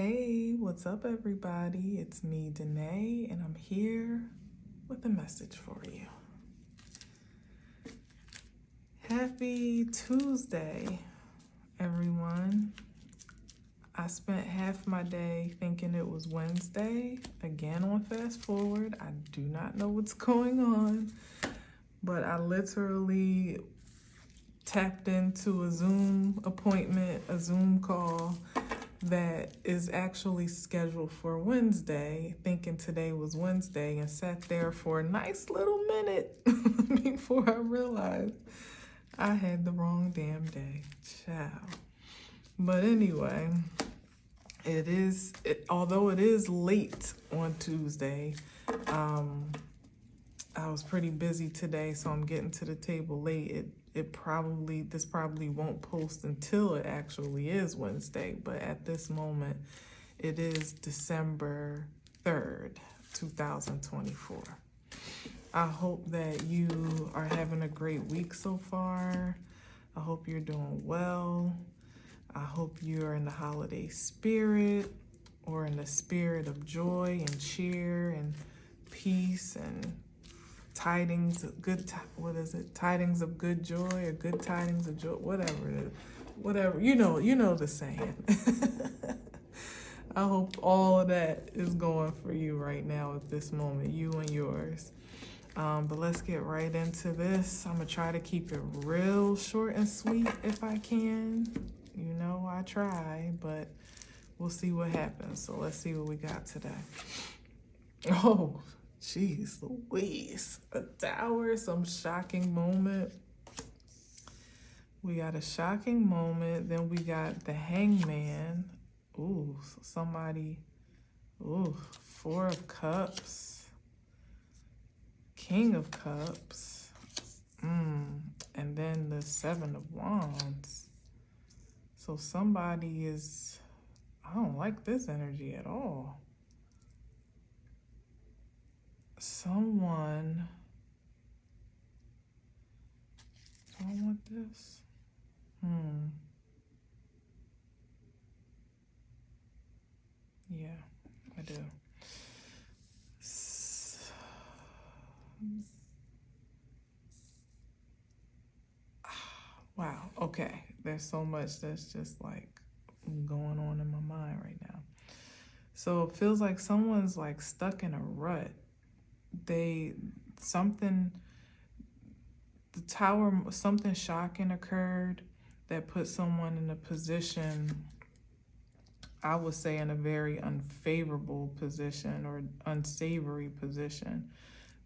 Hey, what's up, everybody? It's me, Danae, and I'm here with a message for you. Happy Tuesday, everyone. I spent half my day thinking it was Wednesday, again on Fast Forward. I do not know what's going on, but I literally tapped into a Zoom appointment, a Zoom call that is actually scheduled for Wednesday, thinking today was Wednesday, and sat there for a nice little minute before I realized I had the wrong damn day. Child. But anyway, although it is late on Tuesday, I was pretty busy today, so I'm getting to the table late. This probably won't post until it actually is Wednesday, but at this moment, it is December 3rd, 2024. I hope that you are having a great week so far. I hope you're doing well. I hope you're in the holiday spirit, or in the spirit of joy and cheer and peace and tidings of tidings of good joy, or good tidings of joy, whatever it is. Whatever, you know the saying. I hope all of that is going for you right now at this moment, you and yours. But let's get right into this. I'm gonna try to keep it real short and sweet if I can. You know I try, but we'll see what happens. So let's see what we got today. Oh, jeez Louise. A tower, some shocking moment. We got a shocking moment. Then we got the hangman. Ooh, so somebody. Ooh, 4 of Cups. King of Cups. And then the 7 of Wands. So somebody is, I don't like this energy at all. Someone, do I want this? Yeah, I do. Wow, okay. There's so much that's just like going on in my mind right now. So it feels like someone's like stuck in a rut. Something shocking occurred that put someone in a position, I would say in a very unfavorable position or unsavory position.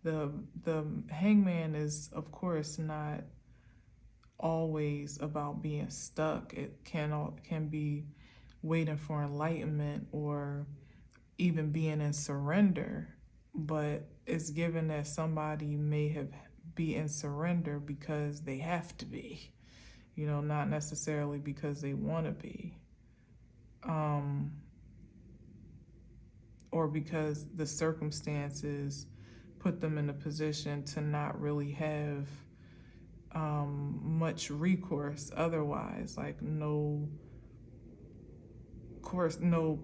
The hangman is, of course, not always about being stuck. It can be waiting for enlightenment or even being in surrender, but it's given that somebody may be in surrender because they have to be, not necessarily because they want to be, or because the circumstances put them in a position to not really have much recourse otherwise, like no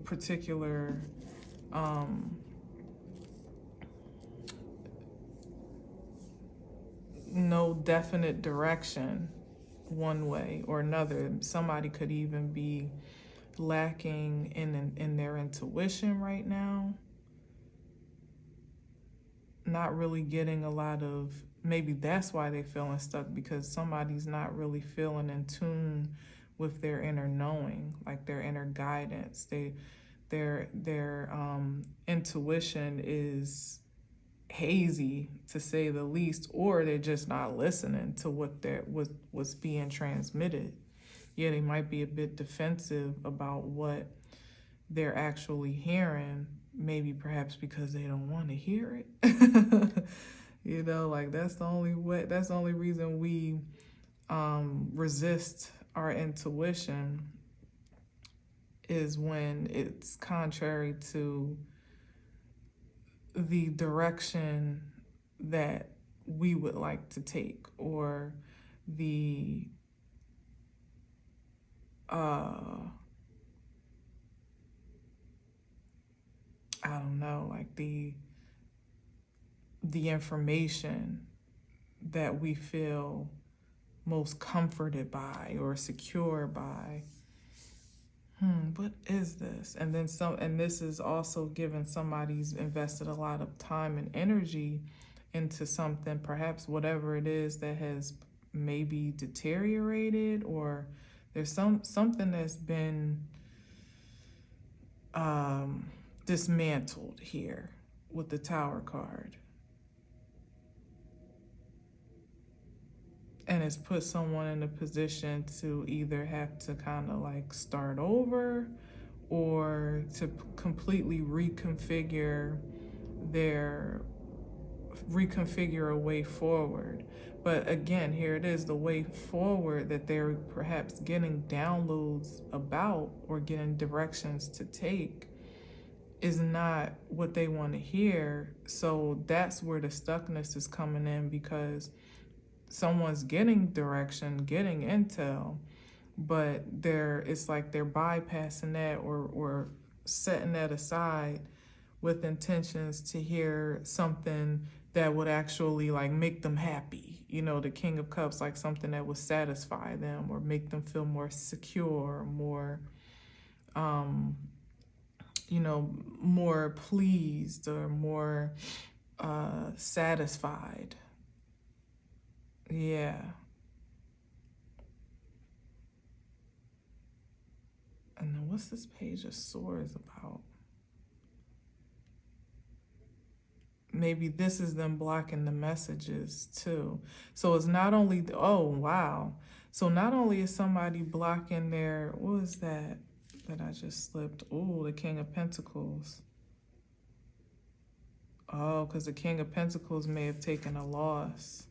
particular no definite direction one way or another. Somebody could even be lacking in their intuition right now, not really getting a lot of, maybe that's why they're feeling stuck, because somebody's not really feeling in tune with their inner knowing, like their inner guidance. Their intuition is hazy, to say the least, or they're just not listening to what's being transmitted. Yeah, they might be a bit defensive about what they're actually hearing, maybe perhaps because they don't want to hear it. Like that's the only reason we resist our intuition, is when it's contrary to the direction that we would like to take, or the I don't know, like the information that we feel most comforted by or secure by. What is this? And then and this is also given somebody's invested a lot of time and energy into something, perhaps whatever it is that has maybe deteriorated, or there's something that's been dismantled here with the Tower card. And it's put someone in a position to either have to kind of like start over or to completely reconfigure a way forward. But again, here it is, the way forward that they're perhaps getting downloads about or getting directions to take is not what they want to hear. So that's where the stuckness is coming in, because someone's getting direction, getting intel, but it's like they're bypassing that or setting that aside with intentions to hear something that would actually like make them happy. You know, the King of Cups, like something that would satisfy them or make them feel more secure, more, more pleased or more satisfied. Yeah. And then what's this Page of Swords about? Maybe this is them blocking the messages too. So it's not only, oh, wow. So not only is somebody blocking their, what was that I just slipped? Oh, the King of Pentacles. Oh, because the King of Pentacles may have taken a loss.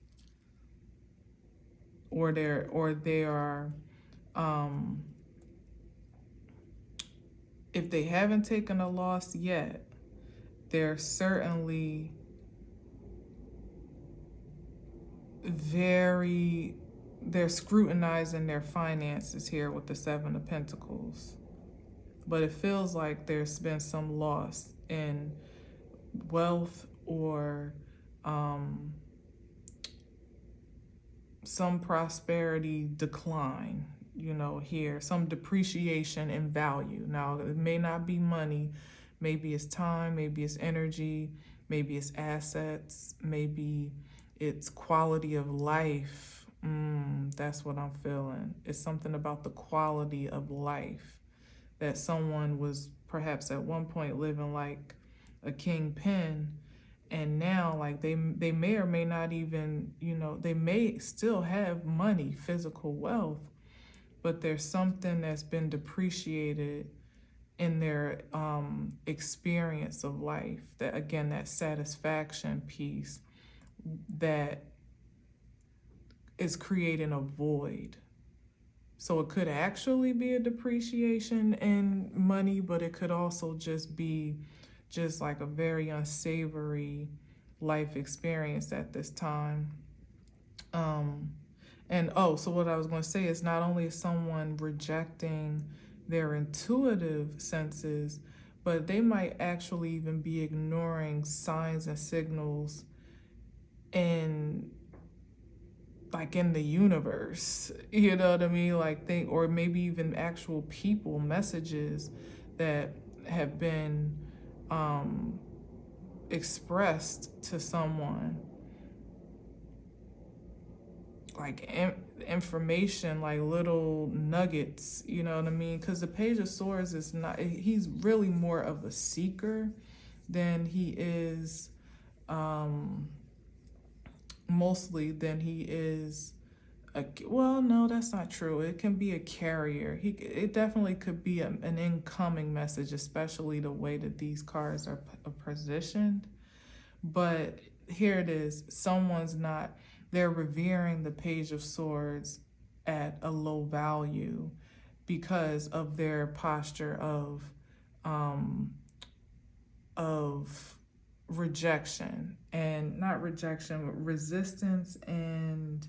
Or they are, if they haven't taken a loss yet, they're certainly they're scrutinizing their finances here with the Seven of Pentacles. But it feels like there's been some loss in wealth or some prosperity decline, here, some depreciation in value. Now, it may not be money, maybe it's time, maybe it's energy, maybe it's assets, maybe it's quality of life. That's what I'm feeling. It's something about the quality of life, that someone was perhaps at one point living like a kingpin, and now like they may or may not even, they may still have money, physical wealth, but there's something that's been depreciated in their experience of life, that again, that satisfaction piece that is creating a void. So it could actually be a depreciation in money, but it could also just be like a very unsavory life experience at this time. So what I was going to say is, not only is someone rejecting their intuitive senses, but they might actually even be ignoring signs and signals in the universe, you know what I mean? Or maybe even actual people, messages that have been expressed to someone, like information, like little nuggets, you know what I mean? Because the Page of Swords is not, he's really more of a seeker than he is, mostly than he is well, no, that's not true. It can be a carrier. It definitely could be an incoming message, especially the way that these cards are positioned. But here it is. They're revering the Page of Swords at a low value because of their posture of rejection, and not rejection, but resistance and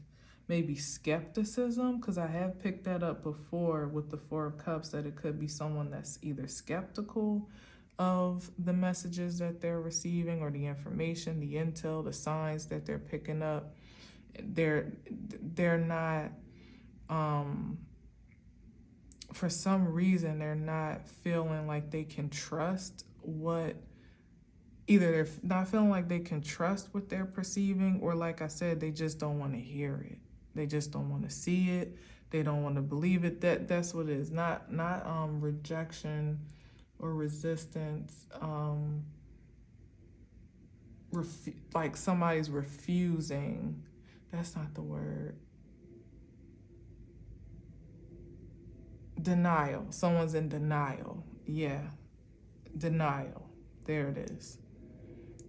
maybe skepticism, because I have picked that up before with the Four of Cups, that it could be someone that's either skeptical of the messages that they're receiving, or the information, the intel, the signs that they're picking up. They're not, for some reason, they're not feeling like they can trust either they're not feeling like they can trust what they're perceiving, or like I said, they just don't want to hear it. They just don't want to see it. They don't want to believe it. That's what it is. Not rejection or resistance. Like somebody's refusing. That's not the word. Denial. Someone's in denial. Yeah. Denial. There it is.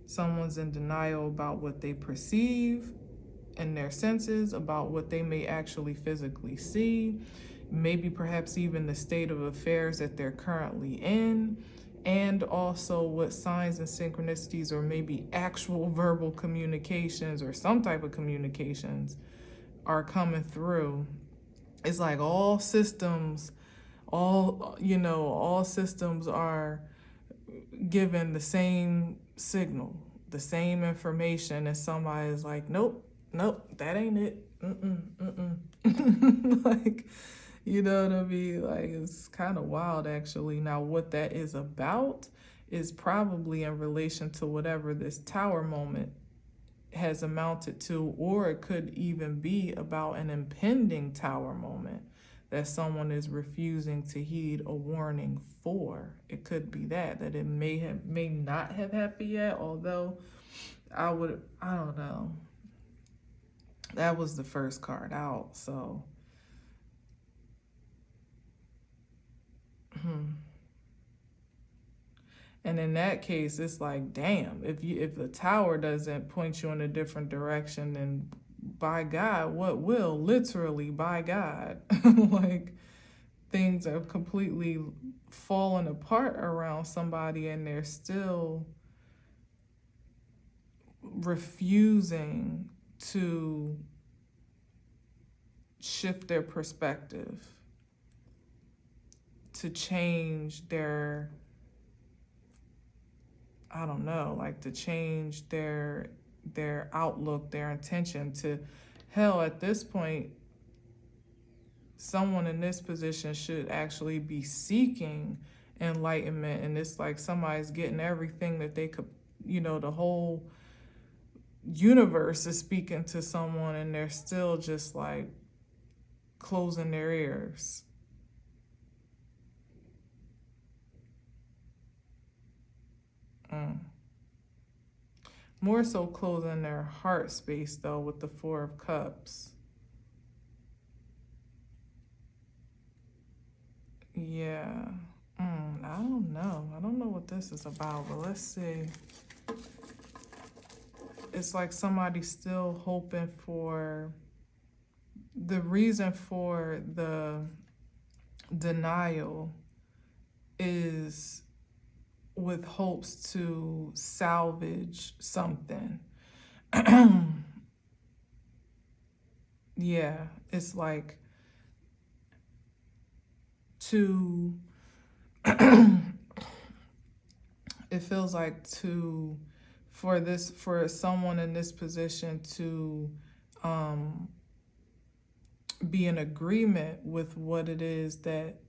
Someone's in denial about what they perceive in their senses, about what they may actually physically see, maybe perhaps even the state of affairs that they're currently in, and also what signs and synchronicities, or maybe actual verbal communications or some type of communications are coming through. It's like all systems are given the same signal, the same information, and somebody's like, nope, that ain't it. Like, you know what I mean? Like, it's kind of wild, actually. Now, what that is about is probably in relation to whatever this tower moment has amounted to, or it could even be about an impending tower moment that someone is refusing to heed a warning for. It could be that it may not have happened yet, although I don't know. That was the first card out, so. And in that case, it's like, damn, if the tower doesn't point you in a different direction, then by God, what will? Literally, by God. Like, things are completely falling apart around somebody, and they're still refusing to shift their perspective, to change their, I don't know, like to change their outlook, their intention. To hell, at this point, someone in this position should actually be seeking enlightenment, and it's like somebody's getting everything that they could, the whole universe is speaking to someone, and they're still just like closing their ears. More so closing their heart space, though, with the Four of Cups. Yeah. I don't know. I don't know what this is about, but let's see. It's like somebody's still hoping for, the reason for the denial is with hopes to salvage something. Yeah, it's like it feels like for someone in this position to be in agreement with what it is that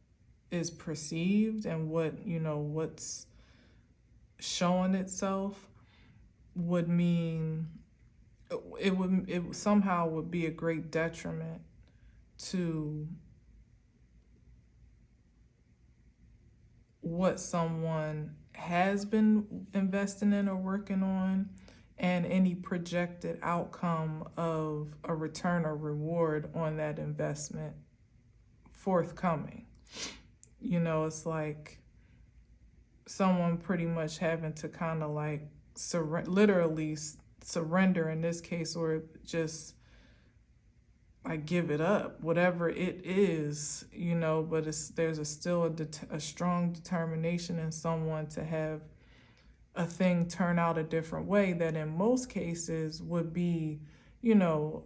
is perceived, and what's showing itself, would mean it somehow would be a great detriment to what someone has been investing in or working on, and any projected outcome of a return or reward on that investment forthcoming. It's like someone pretty much having to kind of like literally surrender in this case, or just like give it up, whatever it is, but there's still a strong determination in someone to have a thing turn out a different way, that in most cases would be, you know,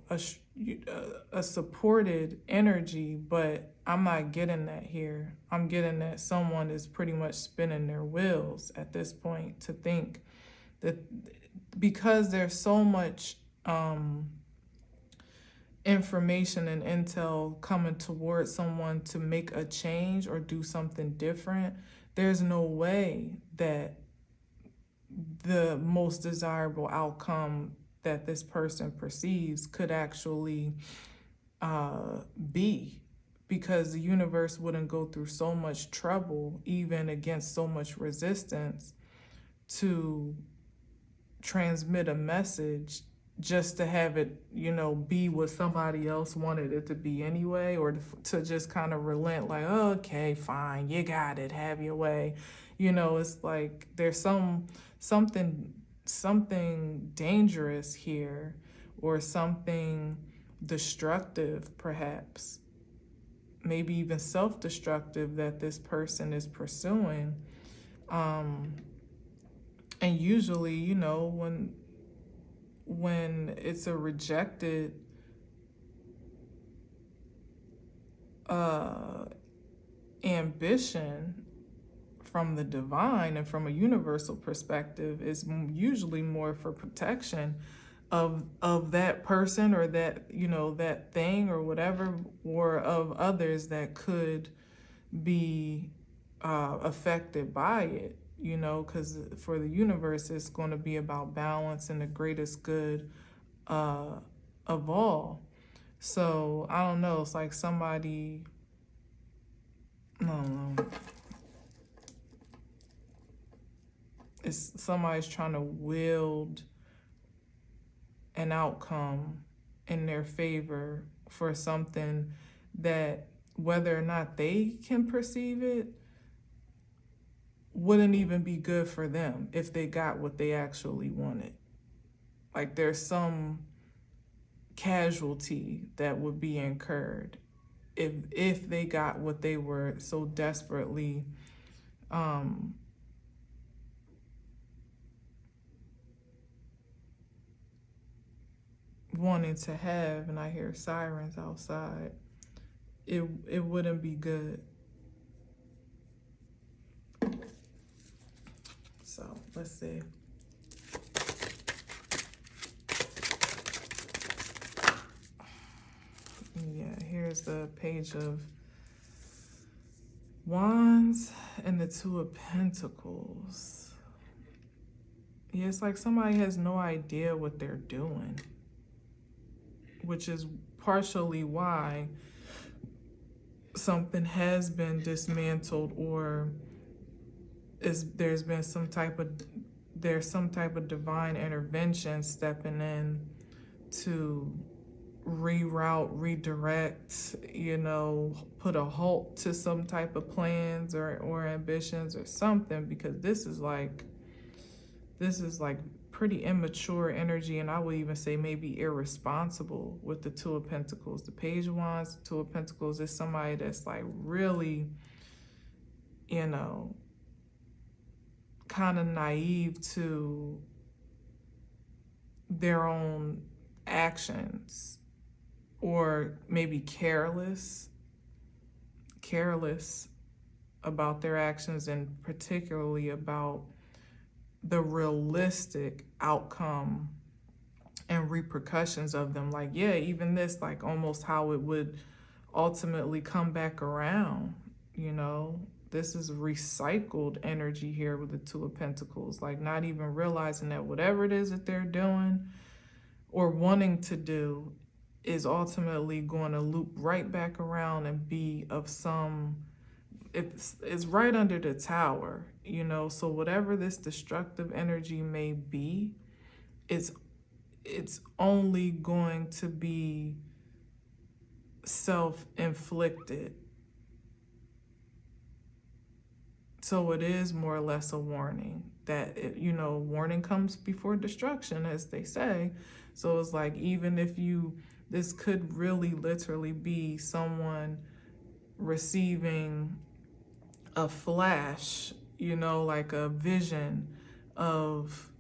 a supported energy, but I'm not getting that here. I'm getting that someone is pretty much spinning their wheels at this point to think that because there's so much information and intel coming towards someone to make a change or do something different, there's no way that the most desirable outcome that this person perceives could actually be, because the universe wouldn't go through so much trouble, even against so much resistance, to transmit a message just to have it, you know, be what somebody else wanted it to be anyway, or to just kind of relent like, oh, okay, fine, you got it, have your way. You know, it's like there's something dangerous here, or something destructive perhaps, maybe even self-destructive, that this person is pursuing. And usually, you know, when it's a rejected ambition from the divine and from a universal perspective, is usually more for protection of that person, or that, you know, that thing or whatever, or of others that could be affected by it, you know, because for the universe, it's going to be about balance and the greatest good of all. So I don't know, it's like somebody, I don't know, it's somebody's trying to wield an outcome in their favor for something that, whether or not they can perceive it, wouldn't even be good for them if they got what they actually wanted. Like there's some casualty that would be incurred if they got what they were so desperately wanting to have. And I hear sirens outside. It wouldn't be good. So let's see. Yeah, here's the Page of Wands and the Two of Pentacles. Yeah, it's like somebody has no idea what they're doing, which is partially why something has been dismantled, or there's some type of divine intervention stepping in to reroute, redirect, you know, put a halt to some type of plans or ambitions or something, because this is like pretty immature energy, and I would even say maybe irresponsible with the Two of Pentacles. The Page of Wands, Two of Pentacles is somebody that's like really, you know, kind of naive to their own actions, or maybe careless about their actions, and particularly about the realistic outcome and repercussions of them. Like, yeah, even this, like almost how it would ultimately come back around, you know. This is recycled energy here with the Two of Pentacles, like not even realizing that whatever it is that they're doing or wanting to do is ultimately going to loop right back around and be of some, it's right under the tower, you know. So whatever this destructive energy may be, it's only going to be self-inflicted. So it is more or less a warning that, you know, warning comes before destruction, as they say. So it's like, even if this could really literally be someone receiving a flash, you know, like a vision of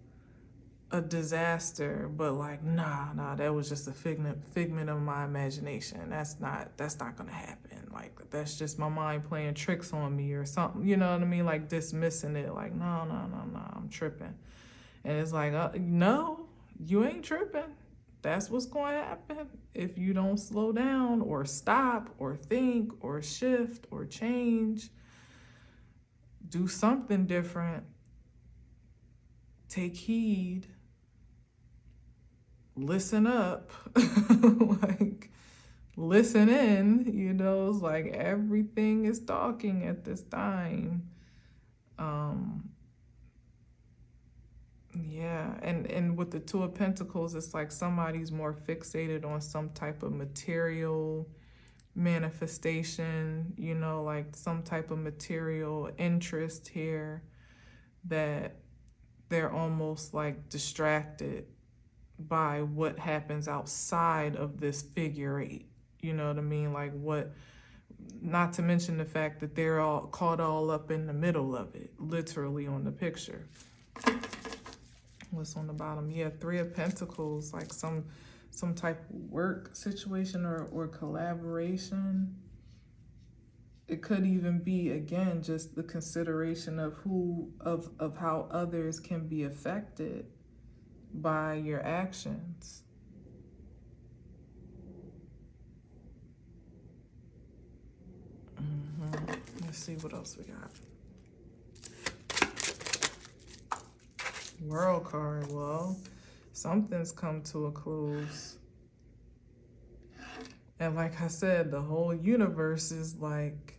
a disaster, but like, nah, that was just a figment of my imagination. That's not gonna happen. Like, that's just my mind playing tricks on me or something. You know what I mean? Like dismissing it. Like, no, I'm tripping. And it's like, no, you ain't tripping. That's what's going to happen if you don't slow down or stop or think or shift or change. Do something different. Take heed. Listen up. Like, listen in. You know, it's like everything is talking at this time. Yeah, and with the Two of Pentacles, it's like somebody's more fixated on some type of material manifestation, you know, like some type of material interest here, that they're almost like distracted by what happens outside of this figure eight. You know what I mean? Like what, not to mention the fact that they're all caught all up in the middle of it, literally on the picture. What's on the bottom? Yeah, Three of Pentacles, like some type of work situation or collaboration. It could even be, again, just the consideration of how others can be affected by your actions. Let's see what else we got. World card. Well, something's come to a close. And like I said, the whole universe is like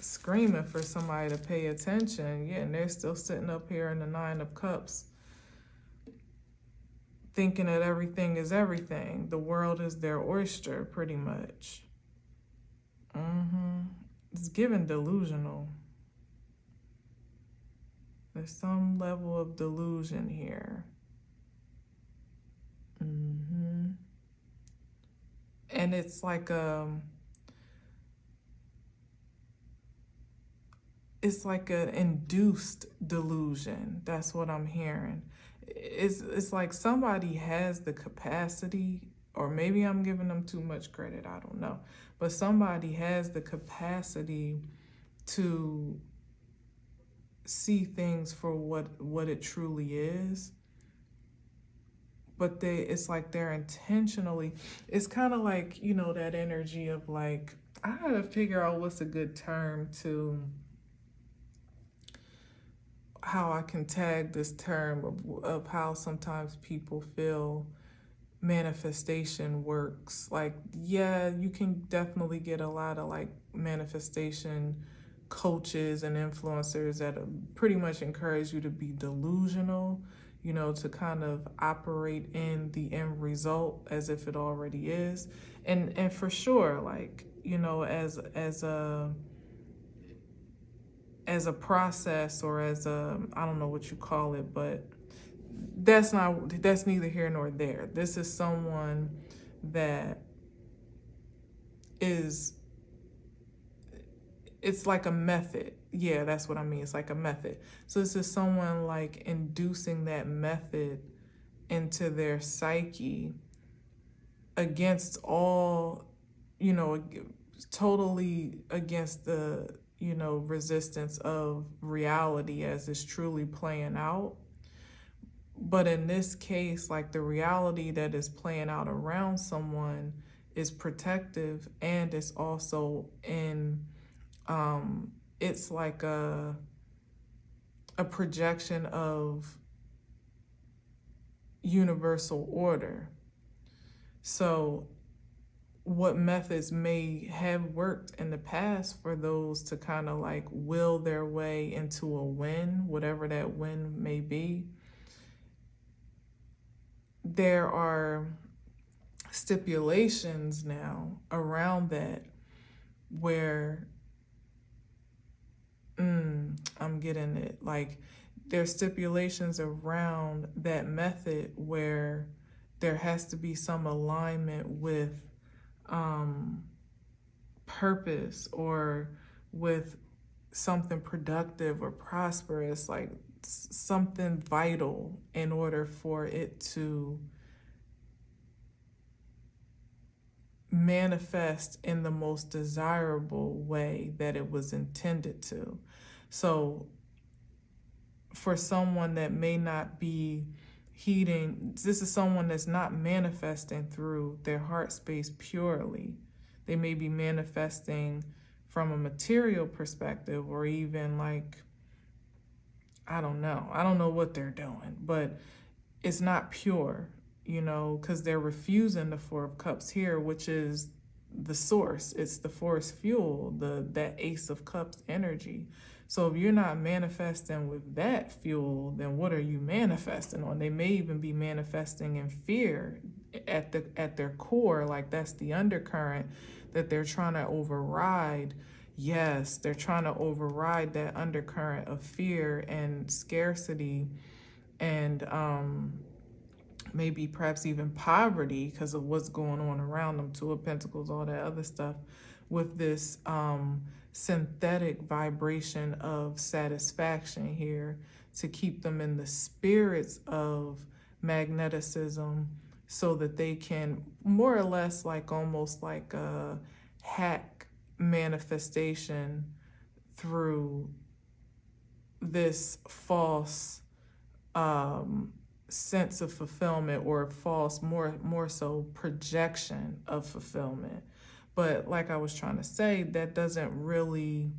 screaming for somebody to pay attention. Yeah, and they're still sitting up here in the Nine of Cups thinking that everything is everything. The world is their oyster, pretty much. It's given delusional. There's some level of delusion here. And it's like it's like an induced delusion. That's what I'm hearing. It's like somebody has the capacity, or maybe I'm giving them too much credit, I don't know. But somebody has the capacity to see things for what it truly is. But it's like they're intentionally, it's kind of like, you know, that energy of like, I gotta figure out what's a good term to, how I can tag this term of how sometimes people feel manifestation works. Like, yeah, you can definitely get a lot of like manifestation coaches and influencers that pretty much encourage you to be delusional, you know, to kind of operate in the end result as if it already is. And for sure, like, you know, as a process, or as a, I don't know what you call it, but that's neither here nor there. This is someone that is, it's like a method. Yeah, that's what I mean. It's like a method. So this is someone like inducing that method into their psyche against all, you know, totally against the, you know, resistance of reality as it's truly playing out. But in this case, like the reality that is playing out around someone is protective, and it's also in, it's like a projection of universal order. So what methods may have worked in the past for those to kind of like will their way into a win, whatever that win may be, there are stipulations now around that where, I'm getting it, like there's stipulations around that method where there has to be some alignment with purpose, or with something productive or prosperous, like something vital, in order for it to manifest in the most desirable way that it was intended to. So for someone that may not be heeding, this is someone that's not manifesting through their heart space purely. They may be manifesting from a material perspective, or even like, I don't know what they're doing, but it's not pure, because they're refusing the Four of Cups here, which is the source. It's the force fuel, that Ace of Cups energy. So if you're not manifesting with that fuel, then what are you manifesting on? They may even be manifesting in fear at their core, like that's the undercurrent that they're trying to override. Yes, they're trying to override that undercurrent of fear and scarcity, and maybe perhaps even poverty because of what's going on around them, Two of Pentacles, all that other stuff, with this synthetic vibration of satisfaction here, to keep them in the spirits of magneticism, so that they can more or less, like almost like a hack manifestation through this false sense of fulfillment, or false, more so projection of fulfillment. But like I was trying to say, that doesn't really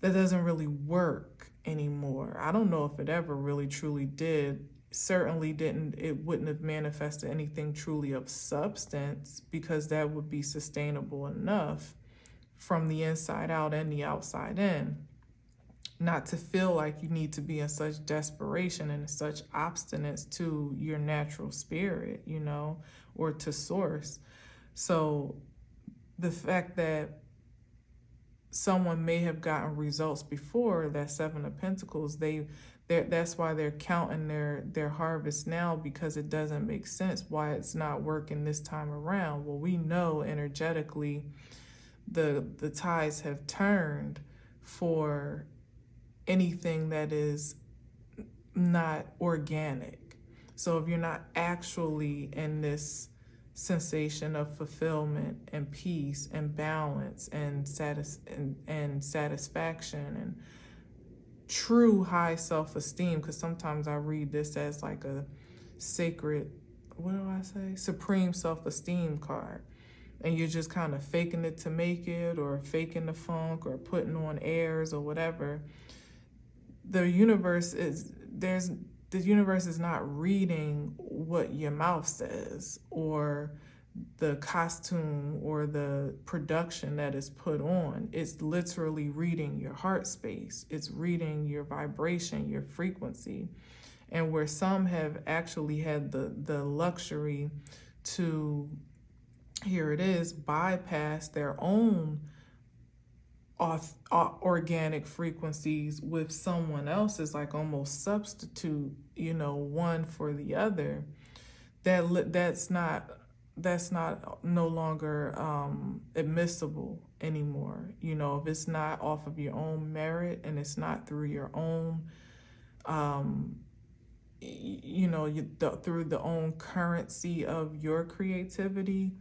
work anymore. I don't know if it ever really truly did. Certainly didn't, it wouldn't have manifested anything truly of substance, because that would be sustainable enough from the inside out and the outside in, not to feel like you need to be in such desperation and such obstinance to your natural spirit, or to source. So the fact that someone may have gotten results before, that Seven of Pentacles, that's why they're counting their harvest now, because it doesn't make sense why it's not working this time around. Well, we know energetically the tides have turned for anything that is not organic. So if you're not actually in this sensation of fulfillment and peace and balance and satisfaction and true high self-esteem, because sometimes I read this as like a sacred, supreme self-esteem card, and you're just kind of faking it to make it, or faking the funk, or putting on airs or whatever. The universe is not reading what your mouth says, or the costume, or the production that is put on. It's literally reading your heart space. It's reading your vibration, your frequency. And where some have actually had the luxury to, here it is, bypass their own organic frequencies with someone else's, like almost substitute, one for the other, that's not no longer admissible anymore. If it's not off of your own merit, and it's not through your own through the own currency of your creativity,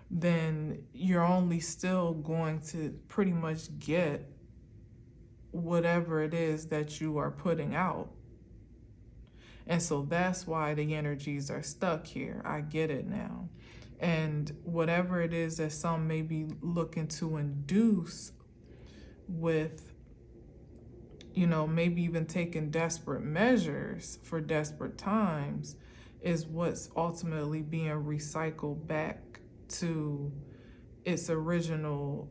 then you're only still going to pretty much get whatever it is that you are putting out. And so that's why the energies are stuck here. I get it now. And whatever it is that some may be looking to induce with, maybe even taking desperate measures for desperate times, is what's ultimately being recycled back to its original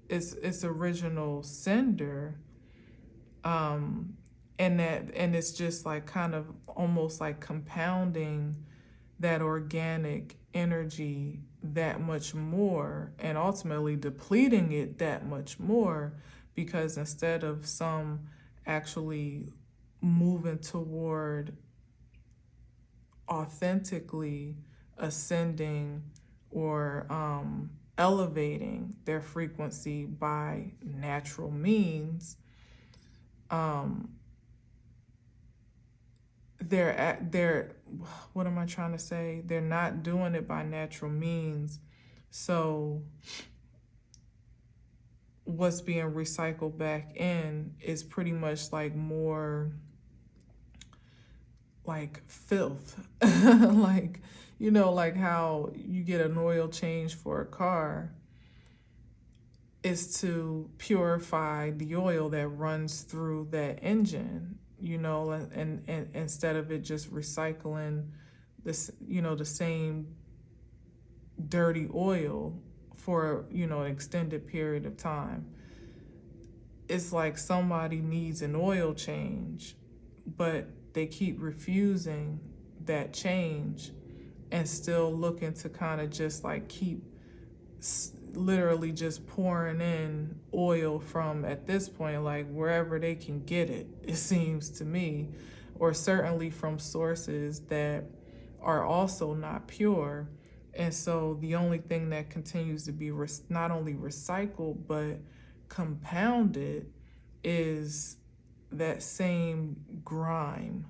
its original sender, and it's just like kind of almost like compounding that organic energy that much more, and ultimately depleting it that much more, because instead of some actually moving toward authentically ascending, or elevating their frequency by natural means, they're what am I trying to say? They're not doing it by natural means. So what's being recycled back in is pretty much like more like filth. Like, you know, like how you get an oil change for a car is to purify the oil that runs through that engine, you know, and instead of it just recycling this, you know, the same dirty oil for, you know, an extended period of time. It's like somebody needs an oil change, but they keep refusing that change and still looking to kind of just like keep literally just pouring in oil from, at this point, like wherever they can get it, it seems to me, or certainly from sources that are also not pure. And so the only thing that continues to be not only recycled but compounded is that same grime,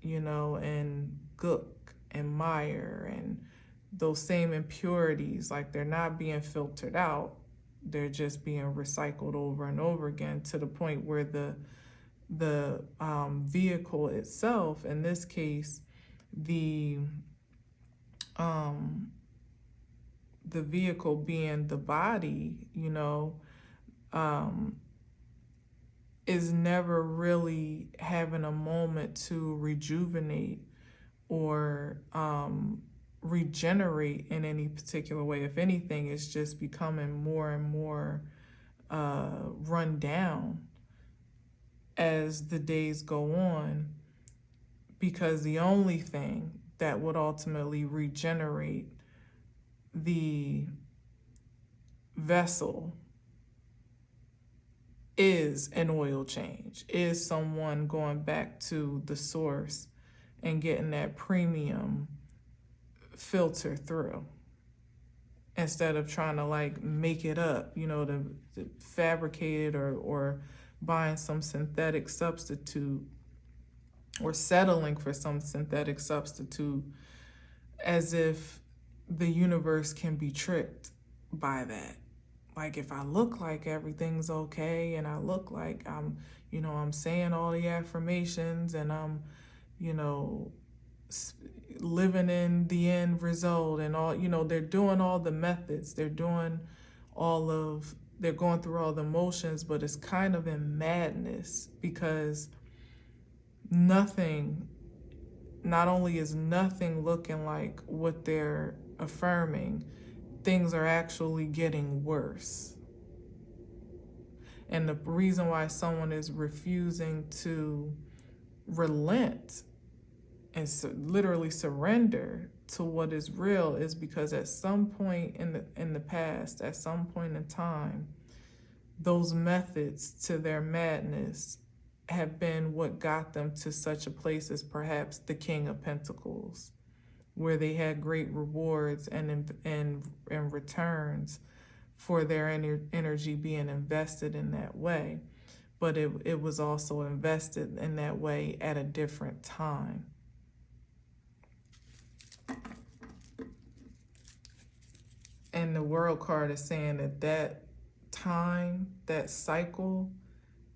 you know, and gook and mire and those same impurities. Like, they're not being filtered out, they're just being recycled over and over again, to the point where the vehicle itself, in this case, the vehicle being the body, you know, is never really having a moment to rejuvenate or regenerate in any particular way. If anything, it's just becoming more and more run down as the days go on, because the only thing that would ultimately regenerate the vessel is an oil change, is someone going back to the source and getting that premium filter through, instead of trying to like make it up, you know, to fabricate it, or buying some synthetic substitute or settling for some synthetic substitute, as if the universe can be tricked by that. Like, if I look like everything's okay, and I look like I'm, you know, I'm saying all the affirmations, and I'm, you know, living in the end result, and all, you know, they're doing all the methods, they're going through all the motions, but it's kind of in madness, because not only is nothing looking like what they're affirming, things are actually getting worse. And the reason why someone is refusing to relent and literally surrender to what is real is because at some point in the past, at some point in time, those methods to their madness have been what got them to such a place as perhaps the King of Pentacles, where they had great rewards and returns for their energy being invested in that way. But it was also invested in that way at a different time. And the World card is saying that time, that cycle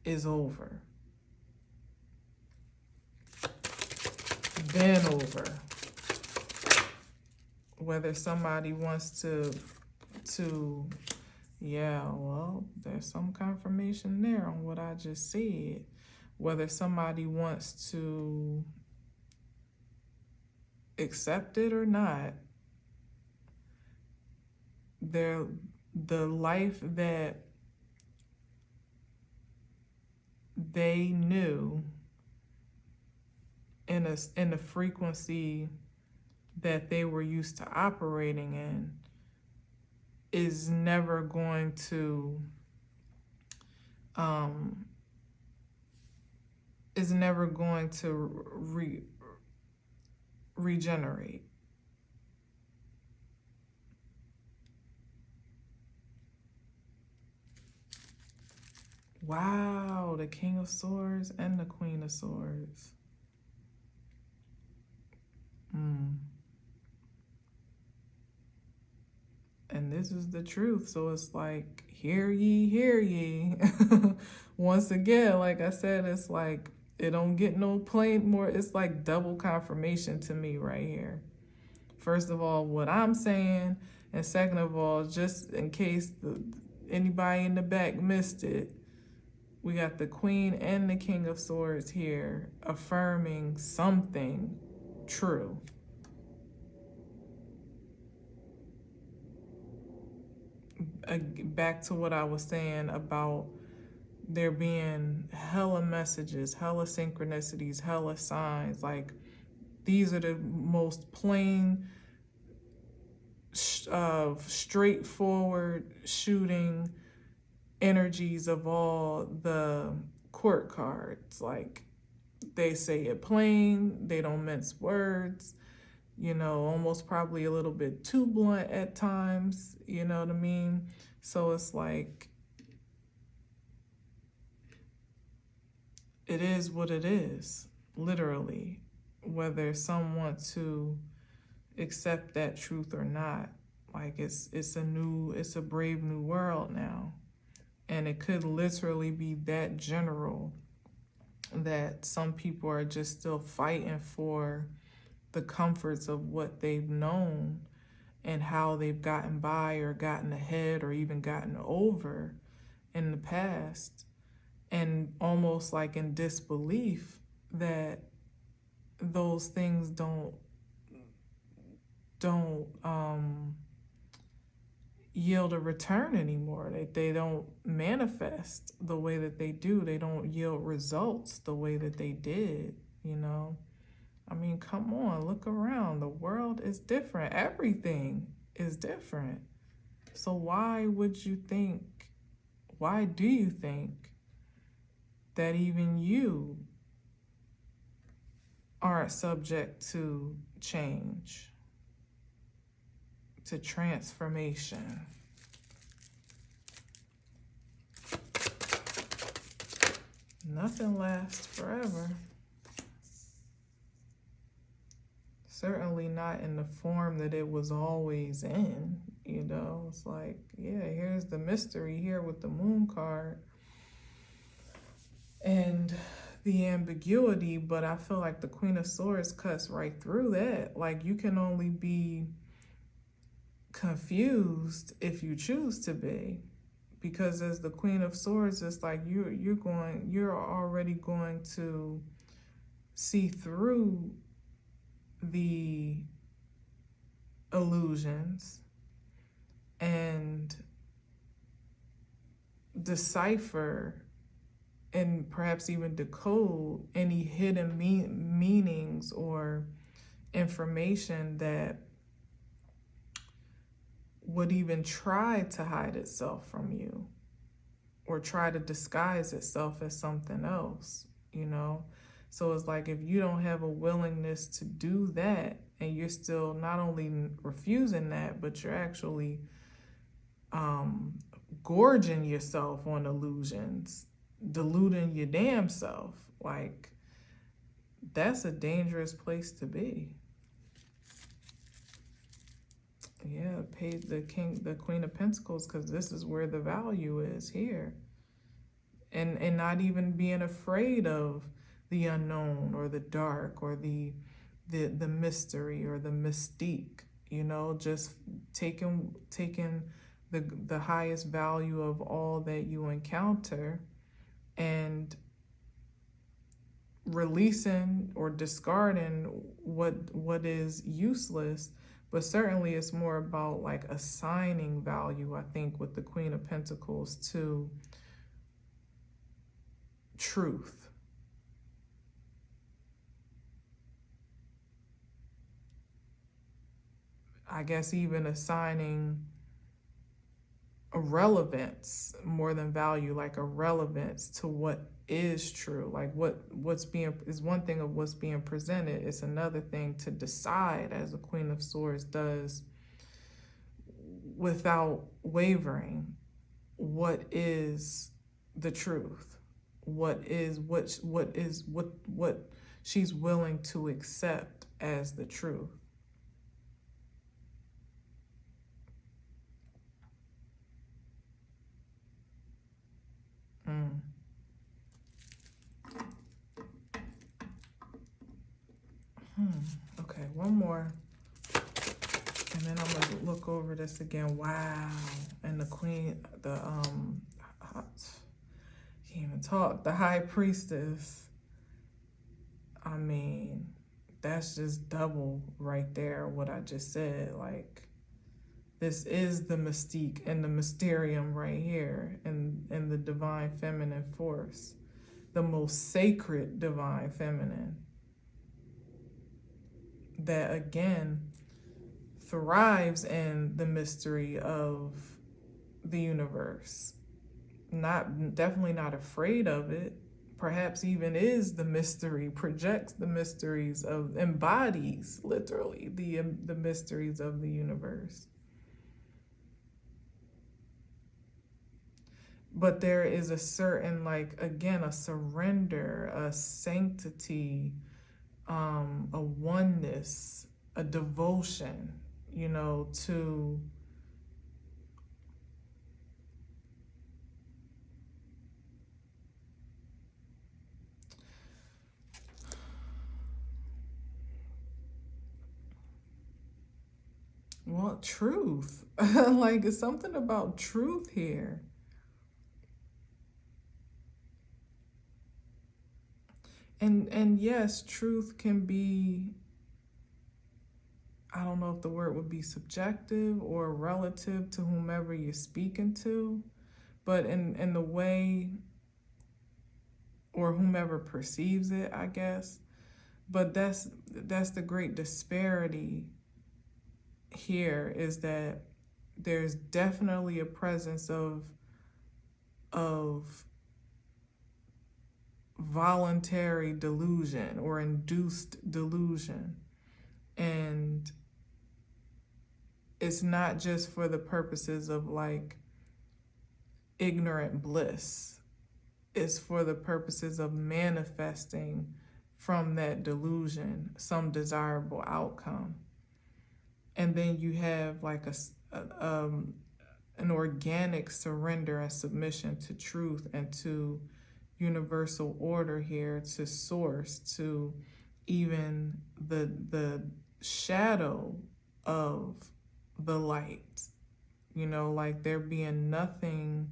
is over. Been over. Whether somebody wants to, yeah, well, there's some confirmation there on what I just said. Whether somebody wants to accept it or not, the life that they knew in a frequency that they were used to operating in is never going to regenerate. Wow, the King of Swords and the Queen of Swords. And this is the truth. So it's like, hear ye, hear ye. Once again, like I said, it's like, it don't get no plain more. It's like double confirmation to me right here. First of all, what I'm saying. And second of all, just in case anybody in the back missed it, we got the Queen and the King of Swords here affirming something true. Back to what I was saying about there being hella messages, hella synchronicities, hella signs. Like, these are the most plain, straightforward shooting energies of all the court cards. Like, they say it plain, they don't mince words, you know, almost probably a little bit too blunt at times, you know what I mean? So it's like, it is what it is, literally, whether some want to accept that truth or not. Like, it's a brave new world now. And it could literally be that general that some people are just still fighting for the comforts of what they've known and how they've gotten by or gotten ahead or even gotten over in the past, and almost like in disbelief that those things don't yield a return anymore. They don't manifest the way that they do. They don't yield results the way that they did, you know? I mean, come on, look around. The world is different. Everything is different. So why do you think that even you aren't subject to change, to transformation? Nothing lasts forever. Certainly not in the form that it was always in, you know? It's like, yeah, here's the mystery here with the Moon card and the ambiguity, but I feel like the Queen of Swords cuts right through that. Like, you can only be confused if you choose to be, because as the Queen of Swords, it's like you're already going to see through the illusions and decipher and perhaps even decode any hidden meanings or information that would even try to hide itself from you or try to disguise itself as something else, you know? So it's like, if you don't have a willingness to do that, and you're still not only refusing that, but you're actually gorging yourself on illusions, deluding your damn self, like, that's a dangerous place to be. Yeah, pay the Queen of Pentacles, because this is where the value is here. And not even being afraid of the unknown or the dark or the mystery or the mystique, you know, just taking the highest value of all that you encounter and releasing or discarding what is useless. But certainly it's more about like assigning value, I think, with the Queen of Pentacles to truth. I guess even assigning a relevance more than value, like a relevance to what is true. Like what's being is one thing of what's being presented. It's another thing to decide, as the Queen of Swords does, without wavering, what is the truth. What she's willing to accept as the truth. Okay, one more. And then I'm gonna look over this again. Wow. And the queen, can't even talk. The high priestess. I mean, that's just double right there, what I just said. Like, this is the mystique and the mysterium right here, and the divine feminine force, the most sacred divine feminine, that again thrives in the mystery of the universe. Definitely not afraid of it. Perhaps even is the mystery, projects the mysteries of, embodies literally the mysteries of the universe. But there is a certain, like, again, a surrender, a sanctity, a oneness, a devotion, you know, to truth. Like, it's something about truth here. And yes, truth can be, I don't know if the word would be subjective or relative to whomever you're speaking to, but in the way, or whomever perceives it, I guess. But that's the great disparity here, is that there's definitely a presence of voluntary delusion or induced delusion. And it's not just for the purposes of, like, ignorant bliss. It's for the purposes of manifesting from that delusion some desirable outcome. And then you have like an organic surrender and submission to truth and to universal order here, to source, to even the shadow of the light. You know, like, there being nothing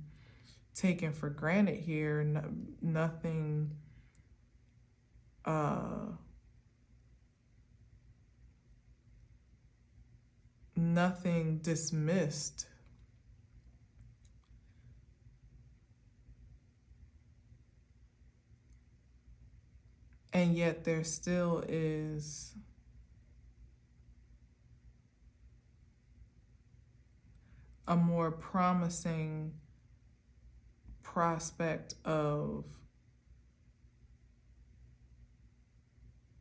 taken for granted here, nothing nothing dismissed. And yet there still is a more promising prospect of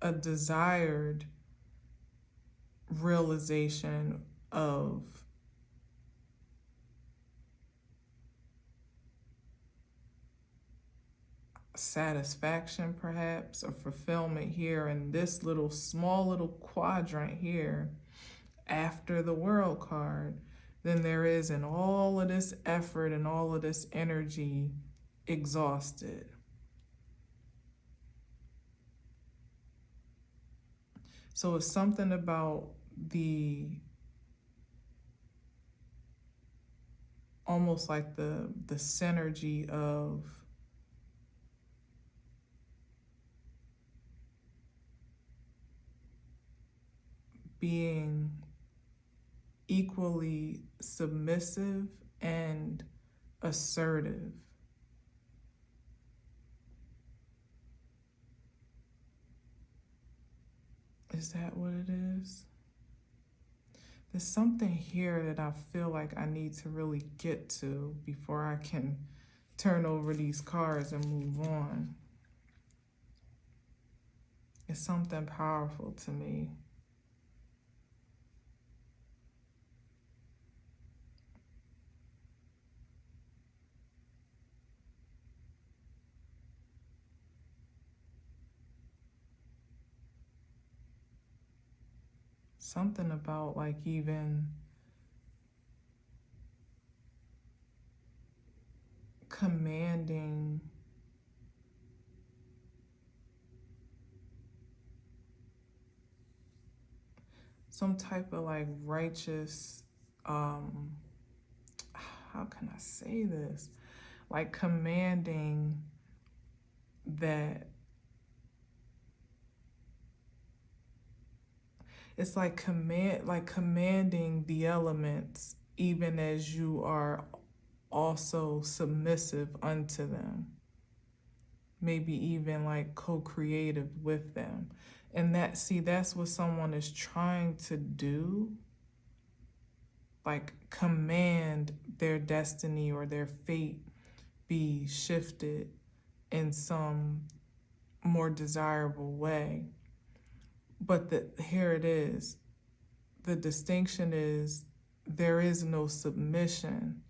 a desired realization of satisfaction, perhaps, or fulfillment here in this small little quadrant here after the World card, than there is in all of this effort and all of this energy exhausted. So it's something about almost like the synergy of being equally submissive and assertive. Is that what it is? There's something here that I feel like I need to really get to before I can turn over these cards and move on. It's something powerful to me. something about like even commanding some type of like righteous, how can I say this? Like commanding that, it's like commanding the elements even as you are also submissive unto them. Maybe even like co-creative with them. And that's what someone is trying to do. Like command their destiny or their fate be shifted in some more desirable way. But here it is. The distinction is there is no submission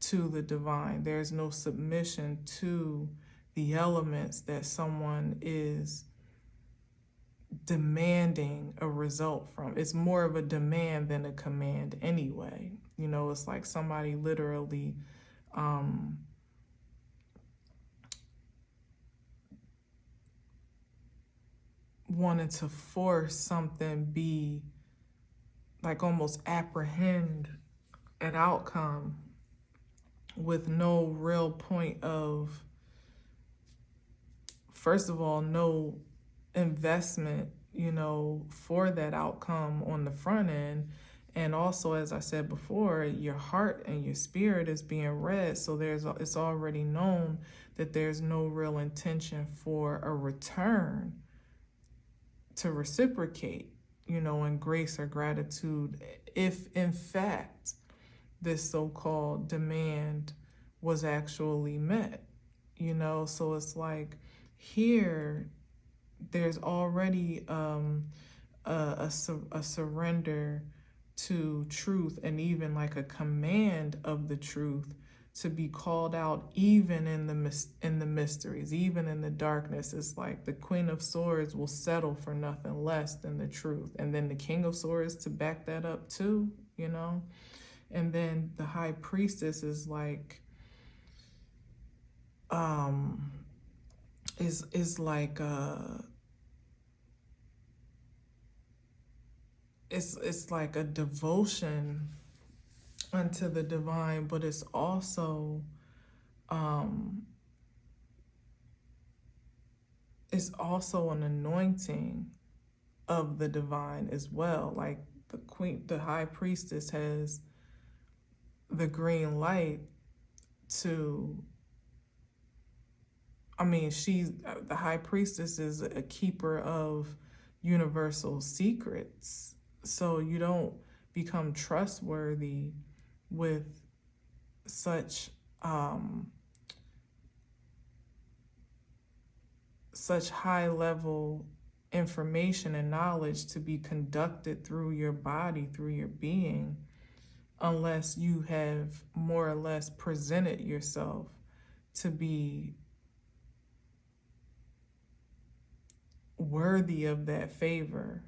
to the divine. There's no submission to the elements that someone is demanding a result from. It's more of a demand than a command anyway. You know, it's like somebody literally wanted to force something, be like almost apprehend an outcome with no real point of, first of all, no investment, you know, for that outcome on the front end. And also, as I said before, your heart and your spirit is being read. So it's already known that there's no real intention for a return to reciprocate, you know, in grace or gratitude, if in fact this so-called demand was actually met, you know. So it's like here there's already a surrender to truth, and even like a command of the truth to be called out, even in the mysteries, even in the darkness. It's like the Queen of Swords will settle for nothing less than the truth, and then the King of Swords to back that up too, you know. And then the High Priestess is like is like it's like a devotion unto the divine, but it's also an anointing of the divine as well. Like the High Priestess has the green light to, I mean, the High Priestess is a keeper of universal secrets. So you don't become trustworthy with such high level information and knowledge to be conducted through your body, through your being, unless you have more or less presented yourself to be worthy of that favor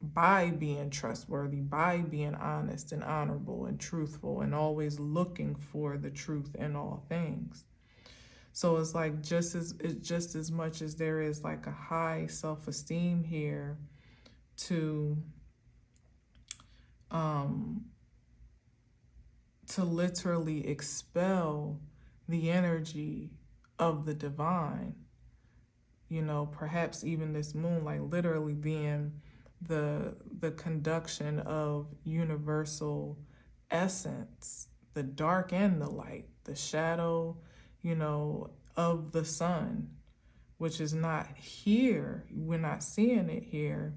by being trustworthy, by being honest and honorable and truthful, and always looking for the truth in all things. So it's like just as much as there is like a high self-esteem here to literally expel the energy of the divine, you know, perhaps even this moon, like literally being the conduction of universal essence, the dark and the light, the shadow, you know, of the sun, which is not here. We're not seeing it here,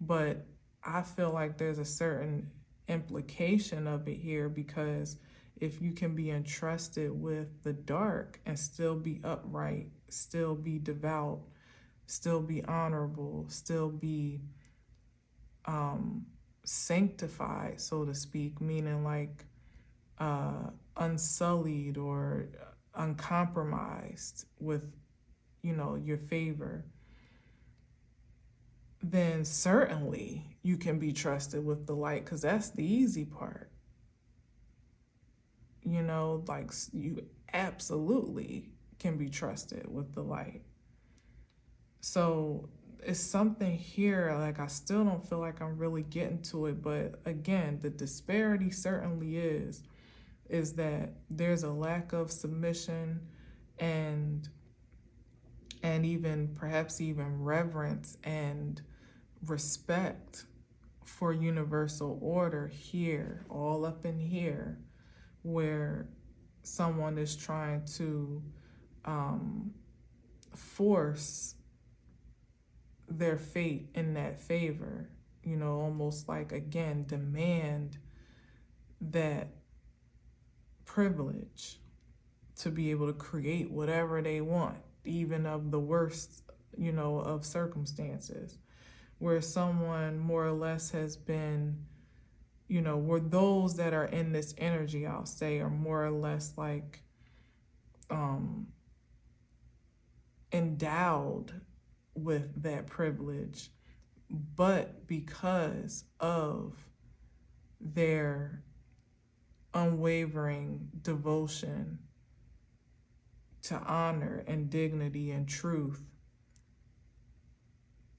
but I feel like there's a certain implication of it here, because if you can be entrusted with the dark and still be upright, still be devout, still be honorable, still be sanctified, so to speak, meaning like unsullied or uncompromised with, you know, your favor. then certainly you can be trusted with the light, because that's the easy part. You know, like you absolutely can be trusted with the light. So it's something here, like I still don't feel like I'm really getting to it, but again, the disparity certainly is that there's a lack of submission and even perhaps even reverence and respect for universal order here, all up in here, where someone is trying to force their fate in that favor, you know, almost like, again, demand that privilege to be able to create whatever they want, even of the worst, you know, of circumstances, where someone more or less has been, you know, where those that are in this energy, I'll say, are more or less like endowed with that privilege, but because of their unwavering devotion to honor and dignity and truth,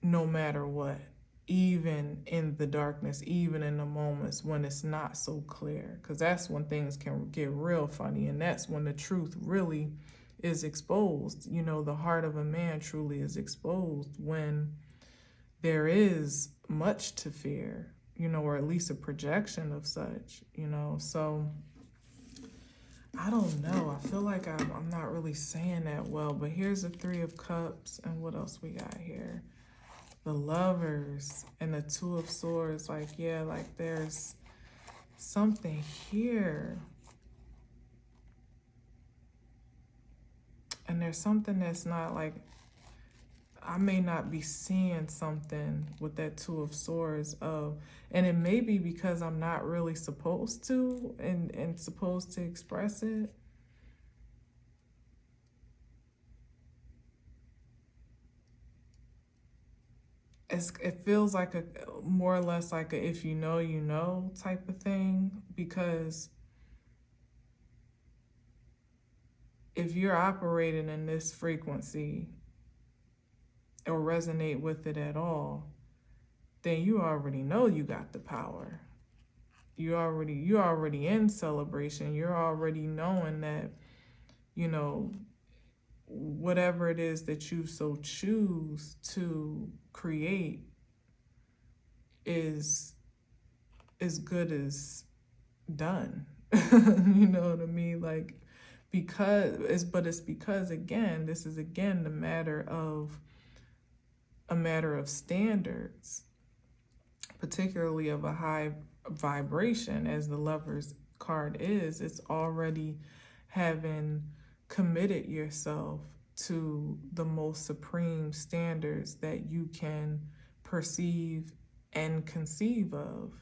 no matter what, even in the darkness, even in the moments when it's not so clear, because that's when things can get real funny, and that's when the truth really is exposed. You know, the heart of a man truly is exposed when there is much to fear, you know, or at least a projection of such, you know. So I don't know. I feel like I'm not really saying that well, but here's the Three of Cups, and what else we got here? The Lovers and the Two of Swords. Like, yeah, like there's something here. And there's something that's not like, I may not be seeing something with that Two of Swords of, and it may be because I'm not really supposed to and supposed to express it. It feels like a more or less like a if you know, you know type of thing, because if you're operating in this frequency or resonate with it at all, then you already know you got the power. You're already in celebration. You're already knowing that, you know, whatever it is that you so choose to create is as good as done. You know what I mean? Like, it's because, again, this is again a matter of standards, particularly of a high vibration, as the Lover's card is. It's already having committed yourself to the most supreme standards that you can perceive and conceive of.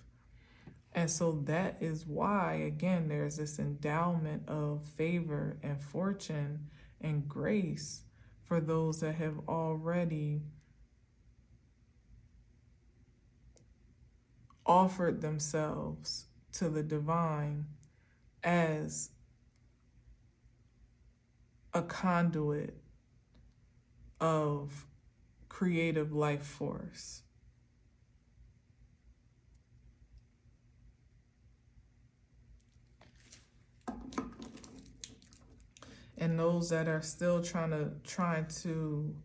And so that is why, again, there's this endowment of favor and fortune and grace for those that have already offered themselves to the divine as a conduit of creative life force. And those that are still trying to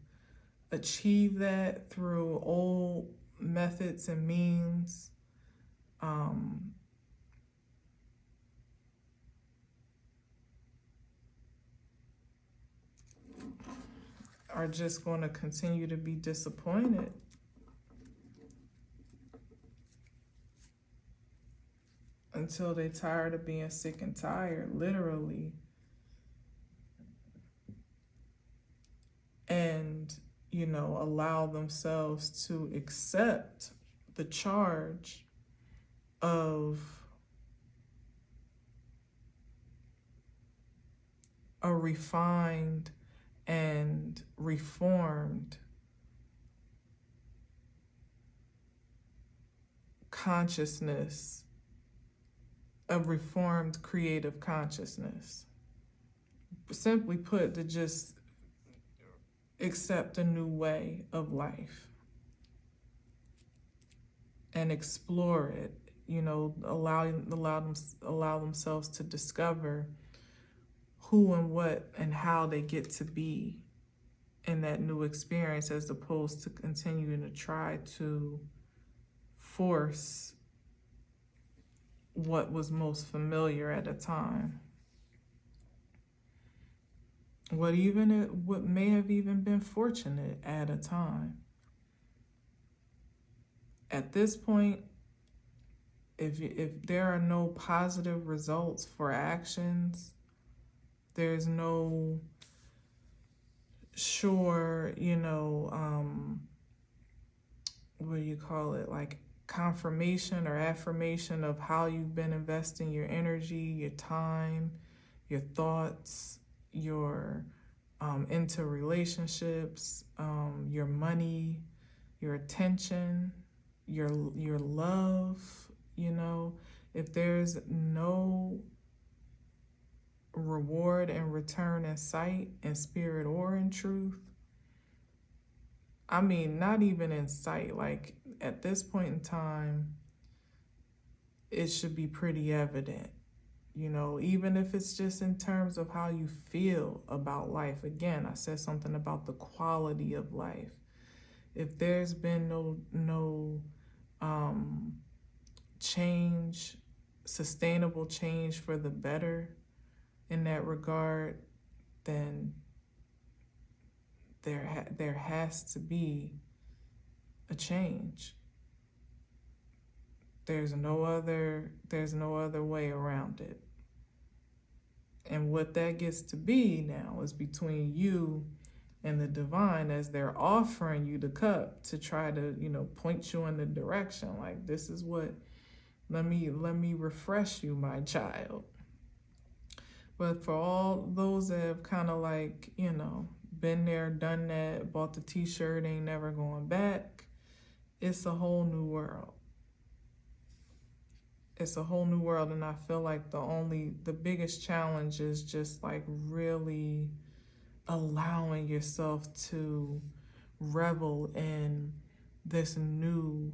achieve that through old methods and means, are just going to continue to be disappointed. Until they're tired of being sick and tired, literally. And, you know, allow themselves to accept the charge of a refined and reformed consciousness, a reformed creative consciousness. Simply put, to just accept a new way of life and explore it, you know, allow themselves to discover who and what and how they get to be in that new experience, as opposed to continuing to try to force what was most familiar at a time. What may have even been fortunate at a time. At this point, if there are no positive results for actions, there's no sure, what do you call it, like confirmation or affirmation of how you've been investing your energy, your time, your thoughts, your into relationships, your money, your attention, your love, if there's no reward and return in sight, in spirit, or in truth. I mean, not even in sight. Like, at this point in time, it should be pretty evident, even if it's just in terms of how you feel about life. Again, I said something about the quality of life. If there's been no change, sustainable change for the better in that regard, then there has to be a change. There's no other way around it. And what that gets to be now is between you and the divine, as they're offering you the cup to try to, point you in the direction. Like, this is what, let me refresh you, my child. But for all those that have kind of like, been there, done that, bought the t-shirt, ain't never going back, it's a whole new world. It's a whole new world, and I feel like the biggest challenge is just like really allowing yourself to revel in this new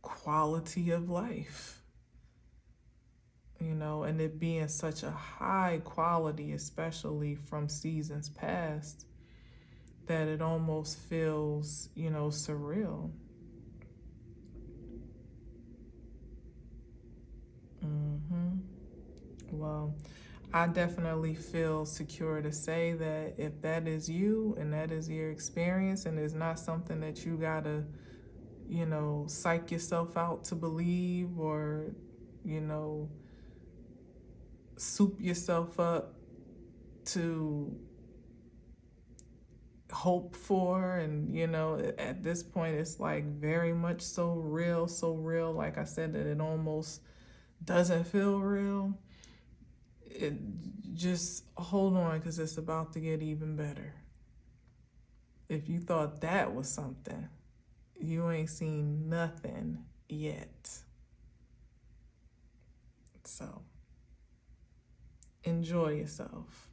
quality of life, and it being such a high quality, especially from seasons past, that it almost feels, surreal. Well, I definitely feel secure to say that if that is you and that is your experience, and it's not something that you gotta, psych yourself out to believe, or, soup yourself up to hope for, and at this point it's like very much so real, like I said, that it almost doesn't feel real. It just hold on, because it's about to get even better. If you thought that was something, you ain't seen nothing yet. So enjoy yourself.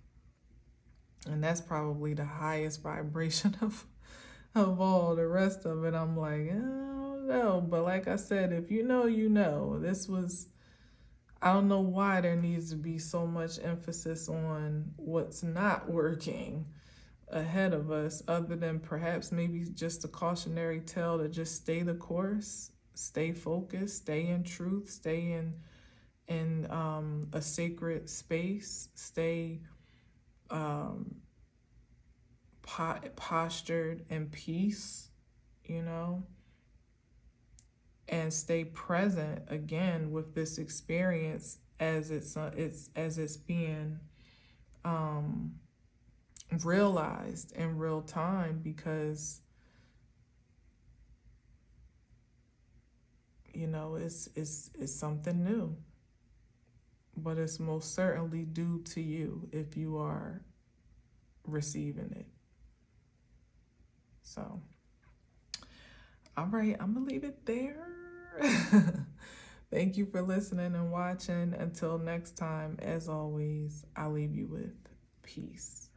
And that's probably the highest vibration of all. The rest of it, I'm like, I don't know. But like I said, if you know, this was, I don't know why there needs to be so much emphasis on what's not working ahead of us, other than perhaps maybe just a cautionary tale to just stay the course, stay focused, stay in truth, stay in a sacred space, stay postured in peace, and stay present again with this experience as it's being realized in real time, because it's something new, but it's most certainly due to you if you are receiving it. So All right, I'm gonna leave it there. Thank you for listening and watching. Until next time, as always, I'll leave you with peace.